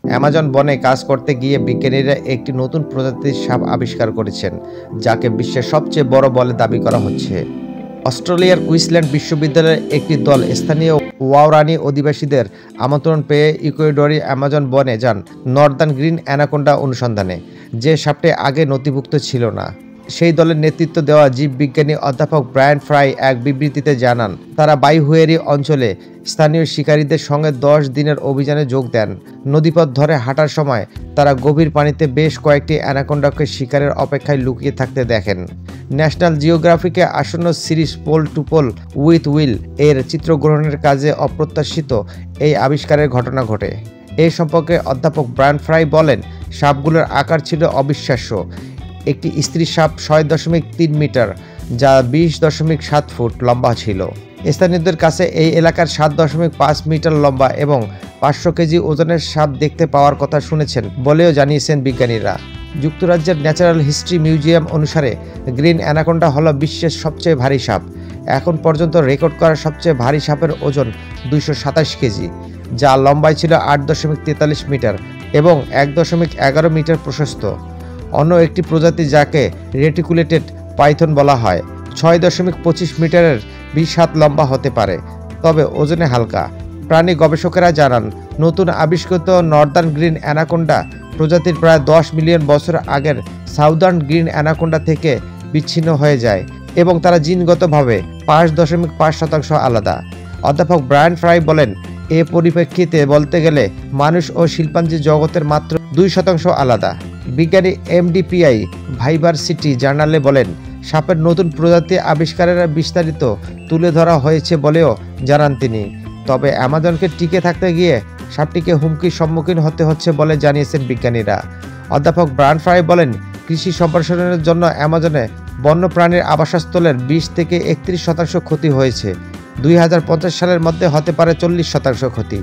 Amazon বনে কাজ করতে গিয়ে বিজ্ঞানীরা একটি নতুন প্রজাতির সাপ আবিষ্কার করেছেন, যাকে বিশ্বের সবচেয়ে বড় বলে দাবি করা হচ্ছে। অস্ট্রেলিয়ার কুইন্সল্যান্ড বিশ্ববিদ্যালয়ের একটি দল স্থানীয় ওয়াওরানি অধিবাসীদের আমন্ত্রণ পেয়ে ইকুয়েডরি অ্যামাজন বনে যান নর্দার্ন গ্রিন অ্যানাকোন্ডা অনুসন্ধানে, যে সাপটি আগে নথিভুক্ত ছিল না। সেই দলের নেতৃত্ব দেওয়া জীববিজ্ঞানী অধ্যাপক ব্রায়ান ফ্রাই এক বিবৃতিতে জানান, তারা বাইহুয়েরি অঞ্চলে স্থানীয় শিকারীদের সঙ্গে 10 দিনের অভিযানে যোগ দেন। নদীপথ ধরে হাঁটার সময় তারা গভীর পানিতে বেশ কয়েকটি অ্যানাকোন্ডাকে শিকারের অপেক্ষায় লুকিয়ে থাকতে দেখেন। ন্যাশনাল জিওগ্রাফিকে আসন্ন series pole to pole with Will এর চিত্রগ্রহণের কাজে অপ্রত্যাশিত এই আবিষ্কারের ঘটনা ঘটে। এই সম্পর্কে অধ্যাপক ব্রায়ান ফ্রাই বলেন, সাপগুলোর আকার ছিল অবিশ্বাস্য। একটি স্ত্রী সাপ 6.3 মিটার, যা 20.7 ফুট লম্বা ছিল। স্থানীয়দের কাছে এই এলাকার 7.5 মিটার লম্বা এবং 500 কেজি ওজনের সাপ দেখতে পাওয়ার কথা শুনেছেন বলেও জানিয়েছেন বিজ্ঞানীরা। যুক্তরাজ্যের ন্যাচারাল হিস্ট্রি মিউজিয়াম অনুসারে গ্রিন অ্যানাকোন্ডা হলো বিশ্বের সবচেয়ে ভারী সাপ। এখন পর্যন্ত রেকর্ড করা সবচেয়ে ভারী সাপের ওজন 227 কেজি, যা লম্বায় ছিল 8.43 মিটার এবং 1.11 মিটার প্রশস্ত। অন্য একটি প্রজাতি, যাকে রেটিকুলেটেড পাইথন বলা হয়, 6.25 মিটারের 20 হাত লম্বা হতে পারে, তবে ওজনে হালকা। প্রাণী গবেষকেরা জানান, নতুন আবিষ্কৃত নর্দার্ন গ্রিন অ্যানাকোন্ডা প্রজাতির প্রায় 10 মিলিয়ন বছর আগের সাউদার্ন গ্রিন অ্যানাকোন্ডা থেকে বিচ্ছিন্ন হয়ে যায় এবং তারা জিনগতভাবে 5.5% আলাদা। অধ্যাপক ব্রায়ান ফ্রাই বলেন, এ পরিপ্রেক্ষিতে বলতে গেলে মানুষ ও শিল্পাঞ্জি জগতের মাত্র 2% আলাদা। বিজ্ঞানী MDPI ভাইভার্সিটি জার্নালে বলেন, সাপের নতুন প্রজাতি আবিষ্কারের বিস্তারিত তুলে ধরা হয়েছে বলেও জানান তিনি। তবে অ্যামাজনকে টিকে থাকতে গিয়ে সাপটিকে হুমকির সম্মুখীন হতে হচ্ছে বলে জানিয়েছেন বিজ্ঞানীরা। অধ্যাপক ব্রায়ান ফ্রাই বলেন, কৃষি সম্প্রসারণের জন্য অ্যামাজনে বন্যপ্রাণীর আবাসস্থলের 20 থেকে 31% ক্ষতি হয়েছে। 2050 সালের মধ্যে হতে পারে 40% ক্ষতি।